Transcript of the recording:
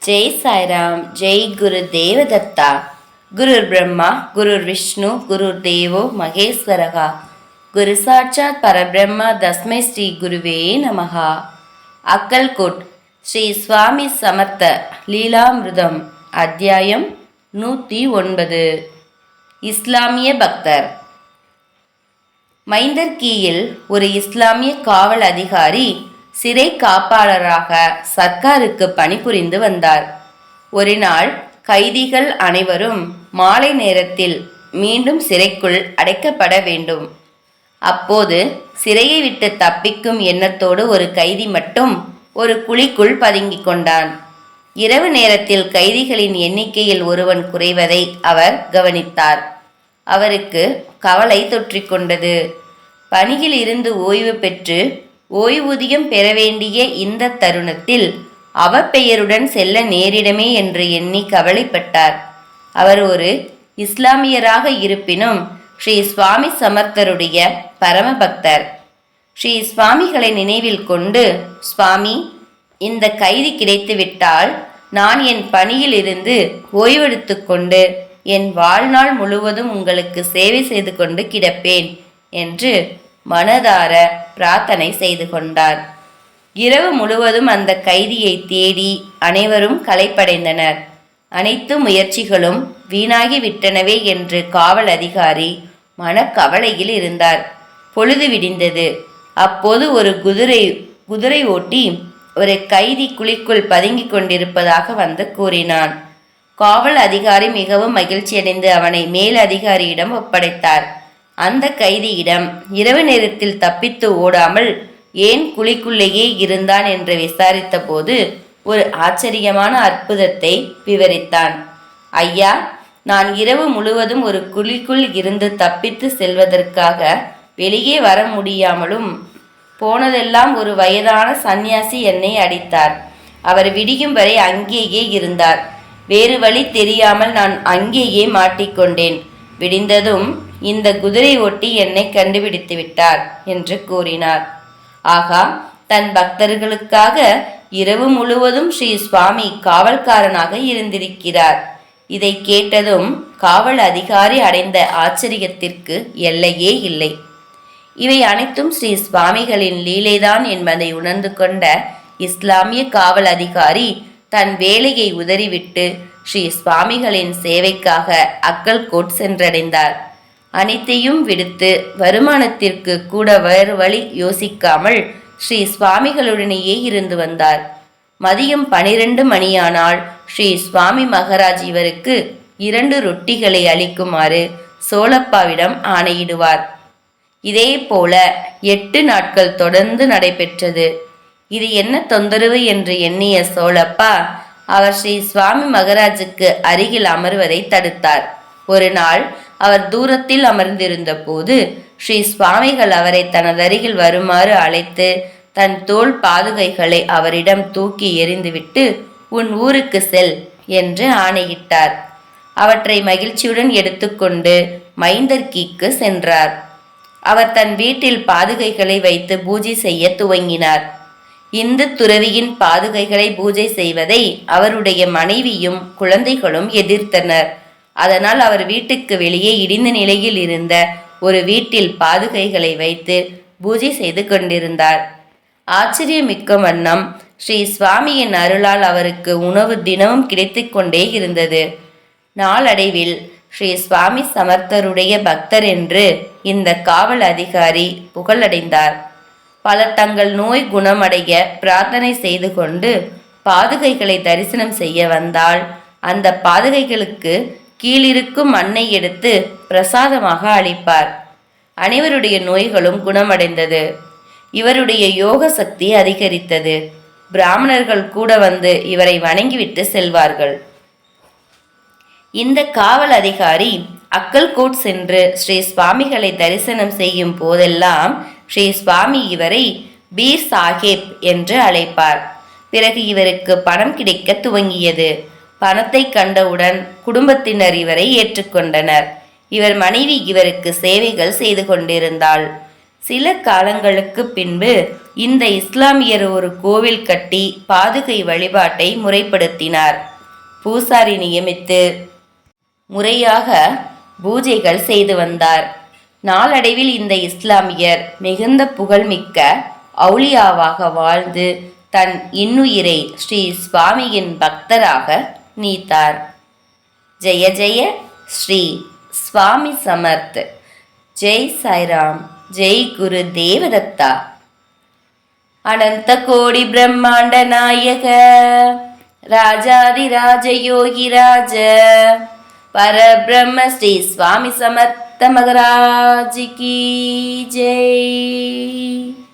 ஜெய் சாய்ராம். ஜெய் குரு தேவதத்தா. குருர் பிரம்மா குருர் விஷ்ணு குருர் தேவோ மகேஸ்வரகா. குரு சாட்சாத் பரபிரம்மா தஸ்மை ஸ்ரீ குருவே நமகா. அக்கல்கோட் ஸ்ரீ சுவாமி சமர்த்த லீலாமிருதம் அத்தியாயம் 109. இஸ்லாமிய பக்தர். மைந்தர்கியில் ஒரு இஸ்லாமிய காவல் அதிகாரி சிறை காப்பாளராக சர்க்காருக்கு பணிபுரிந்து வந்தார். ஒரு நாள் கைதிகள் அனைவரும் மாலை நேரத்தில் மீண்டும் சிறைக்குள் அடைக்கப்பட வேண்டும். அப்போது சிறையை விட்டு தப்பிக்கும் எண்ணத்தோடு ஒரு கைதி மட்டும் ஒரு குழிக்குள் பதுங்கிக் கொண்டான். இரவு நேரத்தில் கைதிகளின் எண்ணிக்கையில் ஒருவன் குறைவதை அவர் கவனித்தார். அவருக்கு கவலை தொற்றிக்கொண்டது. பணியில் இருந்து ஓய்வு பெற்று ஓய்வூதியம் பெற வேண்டிய இந்த தருணத்தில் அவப்பெயருடன் செல்ல நேரிடமே என்று எண்ணி கவலைப்பட்டார். அவர் ஒரு இஸ்லாமியராக இருப்பினும் ஸ்ரீ சுவாமி சமர்த்தருடைய பரம பக்தர். ஸ்ரீ சுவாமிகளை நினைவில் கொண்டு, சுவாமி, இந்த கைதி கிடைத்துவிட்டால் நான் என் பணியில் இருந்து ஓய்வெடுத்து கொண்டு என் வாழ்நாள் முழுவதும் உங்களுக்கு சேவை செய்து கொண்டு கிடப்பேன் என்று மனதார பிரார்த்தனை செய்து கொண்டார். இரவு முழுவதும் அந்த கைதியை தேடி அனைவரும் களைப்படைந்தனர். அனைத்து முயற்சிகளும் வீணாகி விட்டனவே என்று காவல் அதிகாரி மனக்கவலையில் இருந்தார். பொழுது விடிந்தது. அப்போது ஒரு குதிரை ஓட்டி ஒரு கைதி குழிக்குள் பதுங்கிக் கொண்டிருப்பதாக வந்து கூறினான். காவல் அதிகாரி மிகவும் மகிழ்ச்சியடைந்து அவனை மேல் அதிகாரியிடம் ஒப்படைத்தார். அந்த கைதியிடம் இரவு நேரத்தில் தப்பித்து ஓடாமல் ஏன் குழிக்குள்ளேயே இருந்தான் என்று விசாரித்த போது ஒரு ஆச்சரியமான அற்புதத்தை விவரித்தான். ஐயா, நான் இரவு முழுவதும் ஒரு குழிக்குள் இருந்து தப்பித்து செல்வதற்காக வெளியே வர முடியாமலும் போனதெல்லாம் ஒரு வயதான சந்நியாசி என்னை அடித்தார். அவர் விடியும் வரை அங்கேயே இருந்தார். வேறு வழி தெரியாமல் நான் அங்கேயே மாட்டிக்கொண்டேன். விடிந்ததும் இந்த குதிரை ஓட்டி என்னை கண்டுபிடித்து விட்டார் என்று கூறினார். ஆகா, தன் பக்தர்களுக்காக இரவு முழுவதும் ஸ்ரீ சுவாமி காவல்காரனாக இருந்திருக்கிறார். இதை கேட்டதும் காவல் அதிகாரி அடைந்த ஆச்சரியத்திற்கு எல்லையே இல்லை. இவை அனைத்தும் ஸ்ரீ சுவாமிகளின் லீலைதான் என்பதை உணர்ந்து கொண்ட இஸ்லாமிய காவல் அதிகாரி தன் வேலையை உதறிவிட்டு ஸ்ரீ சுவாமிகளின் சேவைக்காக அக்கல்கோட் சென்றடைந்தார். அனைத்தையும் விடுத்து வருமானத்திற்கு கூட வேறு வழி யோசிக்காமல் ஸ்ரீ சுவாமிகளுடனேயே இருந்து வந்தார். மதியம் 12 மணியானால் ஸ்ரீ சுவாமி மகாராஜ் இவருக்கு 2 ரொட்டிகளை அளிக்குமாறு சோழப்பாவிடம் ஆணையிடுவார். இதே போல 8 நாட்கள் தொடர்ந்து நடைபெற்றது. இது என்ன தொந்தரவு என்று எண்ணிய சோழப்பா அவர் ஸ்ரீ சுவாமி மகாராஜுக்கு அருகில் அமர்வதை தடுத்தார். ஒரு நாள் அவர் தூரத்தில் அமர்ந்திருந்த போது ஸ்ரீ சுவாமிகள் அவரை தனதருகில் வருமாறு அழைத்து தன் தோள் பாதுகைகளை அவரிடம் தூக்கி எறிந்துவிட்டு உன் ஊருக்கு செல் என்று ஆணையிட்டார். அவற்றை மகிழ்ச்சியுடன் எடுத்துக்கொண்டு மைந்தர்கிக்கு சென்றார். அவர் தன் வீட்டில் பாதுகைகளை வைத்து பூஜை செய்ய துவங்கினார். இந்து துறவியின் பாதுகைகளை பூஜை செய்வதை அவருடைய மனைவியும் குழந்தைகளும் எதிர்த்தனர். அதனால் அவர் வீட்டுக்கு வெளியே இடிந்த நிலையில் இருந்த ஒரு வீட்டில் பாதுகைகளை வைத்து பூஜை செய்து கொண்டிருந்தார். ஆச்சரியமிக்க வண்ணம் ஸ்ரீ சுவாமியின் அருளால் அவருக்கு உணவு தினமும் கிடைத்து கொண்டே இருந்தது. நாளடைவில் ஸ்ரீ சுவாமி சமர்த்தருடைய பக்தர் என்று இந்த காவல் அதிகாரி புகழடைந்தார். பலர் தங்கள் நோய் குணமடைய பிரார்த்தனை செய்து கொண்டு பாதுகைகளை தரிசனம் செய்ய வந்தால் அந்த பாதுகைகளுக்கு கீழிருக்கும் மண்ணை எடுத்து பிரசாதமாக அளிப்பார். அனைவருடைய நோய்களும் குணமடைந்தது. இவருடைய யோக சக்தி அதிகரித்தது. பிராமணர்கள் கூட வந்து இவரை வணங்கிவிட்டு செல்வார்கள். இந்த காவல் அதிகாரி அக்கல்கோட் சென்று ஸ்ரீ சுவாமிகளை தரிசனம் செய்யும் போதெல்லாம் ஸ்ரீ சுவாமி இவரை பீர் சாஹேப் என்று அழைப்பார். பிறகு இவருக்கு பணம் கிடைக்க துவங்கியது. பணத்தை கண்டவுடன் குடும்பத்தினர் இவரை ஏற்றுக்கொண்டனர். இவர் மனைவி இவருக்கு சேவைகள் செய்து கொண்டிருந்தாள். சில காலங்களுக்கு பின்பு இந்த இஸ்லாமியர் ஒரு கோவில் கட்டி பாதுகை வழிபாட்டை முறைப்படுத்தினார். பூசாரி நியமித்து முறையாக பூஜைகள் செய்து வந்தார். நாளடைவில் இந்த இஸ்லாமியர் மிகுந்த புகழ்மிக்க அவுலியாவாக வாழ்ந்து தன் இன்னுயிரை ஸ்ரீ சுவாமியின் பக்தராக நீத்தார். ஜெய ஜெய ஸ்ரீ சுவாமி சமர்த். ஜெய் சாய்ராம். ஜெய் குரு தேவதத்தா. அனந்த கோடி பிரம்மாண்ட நாயக ராஜாதிராஜ யோகிராஜ பரபிரம்ம ஸ்ரீ சுவாமி சமர்த்த மகராஜ் கி ஜெய்.